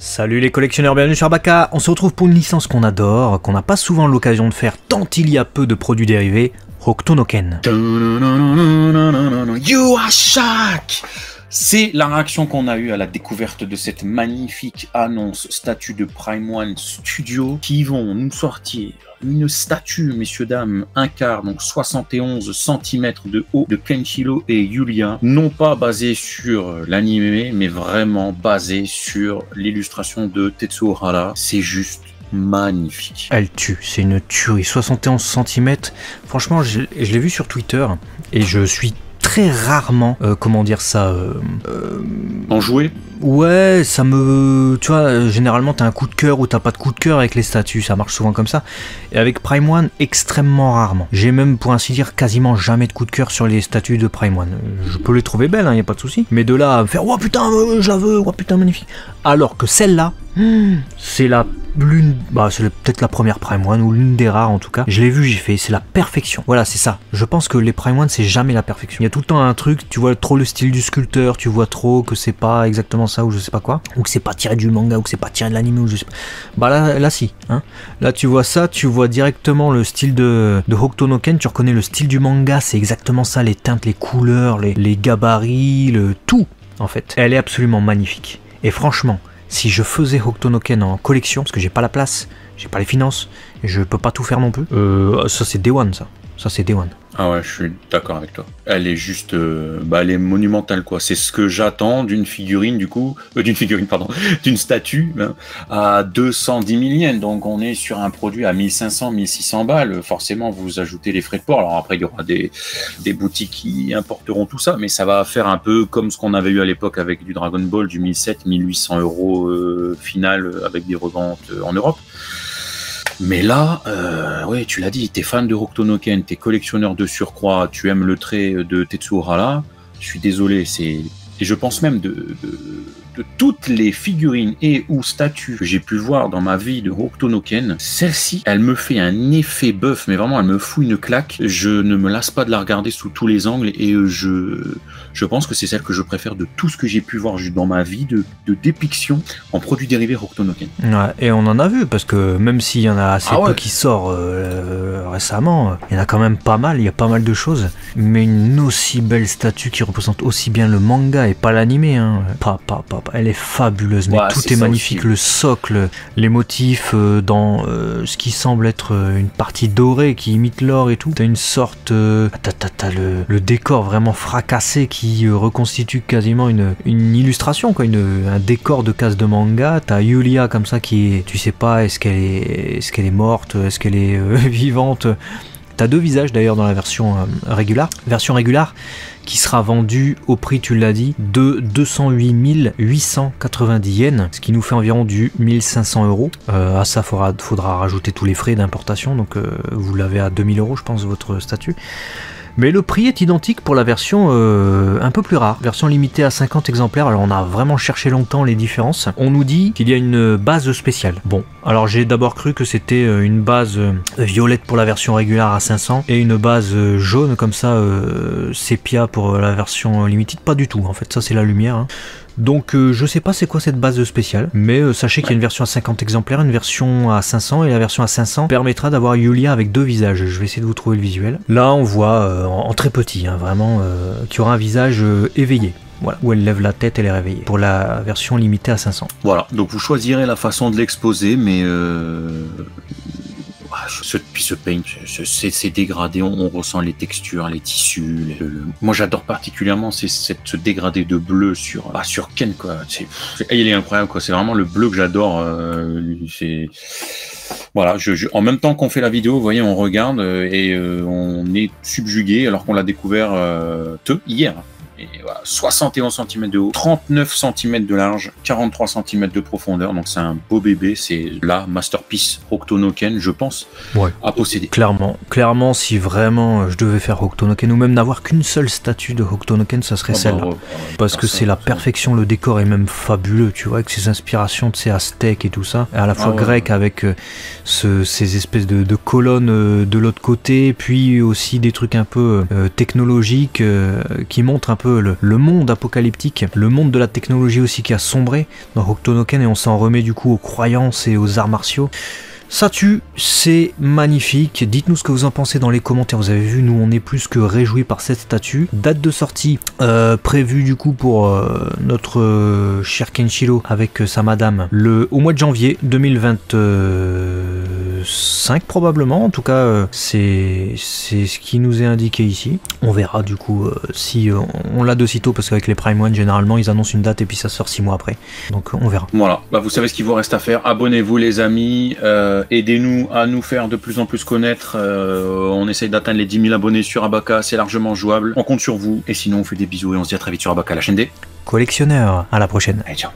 Salut les collectionneurs, bienvenue sur Baka. On se retrouve pour une licence qu'on adore, qu'on n'a pas souvent l'occasion de faire tant il y a peu de produits dérivés, Hokuto no Ken. You are shocked. C'est la réaction qu'on a eue à la découverte de cette magnifique annonce statue de Prime One Studio qui vont nous sortir une statue, messieurs dames, un quart, donc 71 cm de haut de Kenshiro et Yulia, non pas basée sur l'anime, mais vraiment basée sur l'illustration de Tetsuo Hara. C'est juste magnifique. Elle tue, c'est une tuerie, 71 cm. Franchement, je l'ai vu sur Twitter et je suis très rarement, comment dire ça, En jouet. ouais, ça me... Tu vois, généralement t'as un coup de cœur ou t'as pas de coup de cœur avec les statues, ça marche souvent comme ça. Et avec Prime One, extrêmement rarement. J'ai même, pour ainsi dire, quasiment jamais de coup de cœur sur les statues de Prime One. Je peux les trouver belles, hein, y a pas de souci. Mais de là à me faire « Oh putain, je la veux, oh putain, magnifique !» Alors que celle-là, c'est c'est peut-être la première Prime One, ou l'une des rares en tout cas. Je l'ai vu, j'ai fait, c'est la perfection. Voilà, c'est ça. Je pense que les Prime One, c'est jamais la perfection. Il y a tout le temps un truc, tu vois trop le style du sculpteur, tu vois trop que c'est pas exactement ça, ou je sais pas quoi, ou que c'est pas tiré du manga, ou que c'est pas tiré de l'anime, ou je sais pas. Bah là si, hein. Là tu vois ça, tu vois directement le style de Hokuto no Ken, tu reconnais le style du manga, c'est exactement ça, les teintes, les couleurs, les gabarits, le tout, en fait. Elle est absolument magnifique. Et franchement, si je faisais Hokuto no Ken en collection, parce que j'ai pas la place, j'ai pas les finances, et je peux pas tout faire non plus, ça c'est Day One, ça c'est Day One. Ah ouais, je suis d'accord avec toi. Elle est juste, elle est monumentale quoi. C'est ce que j'attends d'une figurine du coup, d'une statue hein, à 210 000 yens. Donc on est sur un produit à 1500, 1600 balles. Forcément, vous ajoutez les frais de port. Alors après, il y aura des boutiques qui importeront tout ça, mais ça va faire un peu comme ce qu'on avait eu à l'époque avec du Dragon Ball, du 1700, 1800 euros final avec des reventes en Europe. Mais là, oui, tu l'as dit, t'es fan de Hokuto no Ken, t'es collectionneur de surcroît, tu aimes le trait de Tetsuo Hara, je suis désolé, et je pense même de toutes les figurines et ou statues que j'ai pu voir dans ma vie de Hokuto no Ken, celle-ci, elle me fait un effet bœuf, mais vraiment, elle me fout une claque. Je ne me lasse pas de la regarder sous tous les angles et je pense que c'est celle que je préfère de tout ce que j'ai pu voir dans ma vie de dépiction en produits dérivés Hokuto no Ken. Ouais, et on en a vu, parce que même s'il y en a assez peu qui sort récemment, il y en a quand même pas mal, il y a pas mal de choses, mais une aussi belle statue qui représente aussi bien le manga et pas l'animé, hein. Elle est fabuleuse, mais tout est magnifique, le socle, les motifs dans ce qui semble être une partie dorée qui imite l'or et tout. T'as une sorte... t'as le décor vraiment fracassé qui reconstitue quasiment une illustration, quoi, un décor de case de manga. T'as Yulia comme ça qui est... Tu sais pas, est-ce qu'elle est morte, est-ce qu'elle est vivante. T'as deux visages d'ailleurs dans la version régulière. Version régulière qui sera vendue au prix, tu l'as dit, de 208 890 yens, ce qui nous fait environ du 1500 euros. À ça, faudra rajouter tous les frais d'importation, donc vous l'avez à 2000 euros, je pense, votre statut. Mais le prix est identique pour la version un peu plus rare, version limitée à 50 exemplaires. Alors on a vraiment cherché longtemps les différences. On nous dit qu'il y a une base spéciale. Bon, alors j'ai d'abord cru que c'était une base violette pour la version régulière à 500 et une base jaune comme ça, sépia pour la version limited. Pas du tout, en fait, ça c'est la lumière, hein. Donc je sais pas c'est quoi cette base spéciale, mais sachez qu'il y a une version à 50 exemplaires, une version à 500, et la version à 500 permettra d'avoir Yulia avec deux visages. Je vais essayer de vous trouver le visuel. Là on voit en très petit, hein, vraiment, qu'il y aura un visage éveillé. Voilà, où elle lève la tête, elle est réveillée. Pour la version limitée à 500. Voilà, donc vous choisirez la façon de l'exposer, mais... Puis ce paint, c'est dégradé, on ressent les textures, les tissus. Moi j'adore particulièrement ce dégradé de bleu sur Ken quoi. Il est incroyable quoi. C'est vraiment le bleu que j'adore. Voilà, en même temps qu'on fait la vidéo, vous voyez, on regarde et on est subjugué alors qu'on l'a découvert hier. Et voilà, 71 cm de haut, 39 cm de large, 43 cm de profondeur, donc c'est un beau bébé, c'est la masterpiece Hokuto no Ken, je pense, à posséder. Clairement, si vraiment je devais faire Hokuto no Ken, ou même n'avoir qu'une seule statue de Hokuto no Ken, ça serait celle-là. Parce que c'est la perfection, le décor est même fabuleux, tu vois, avec ses inspirations de ces aztèques et tout ça, et à la fois grec avec ces espèces de colonnes de l'autre côté, puis aussi des trucs un peu technologiques qui montrent un peu peu le monde apocalyptique, le monde de la technologie aussi qui a sombré dans Hokuto no Ken, et on s'en remet du coup aux croyances et aux arts martiaux. Ça tue, c'est magnifique, dites-nous ce que vous en pensez dans les commentaires. Vous avez vu, nous on est plus que réjouis par cette statue. Date de sortie prévue du coup pour notre cher Kenshiro avec sa madame au mois de janvier 2025 probablement. En tout cas c'est ce qui nous est indiqué ici. On verra du coup si on l'a de sitôt, parce qu'avec les Prime One généralement ils annoncent une date et puis ça sort 6 mois après. Donc on verra. Voilà, bah, vous savez ce qu'il vous reste à faire. Abonnez-vous les amis. Aidez-nous à nous faire de plus en plus connaître. On essaye d'atteindre les 10 000 abonnés sur Abaka, c'est largement jouable. On compte sur vous. Et sinon, on fait des bisous et on se dit à très vite sur Abaka, la chaîne des collectionneurs. À la prochaine. Allez, ciao.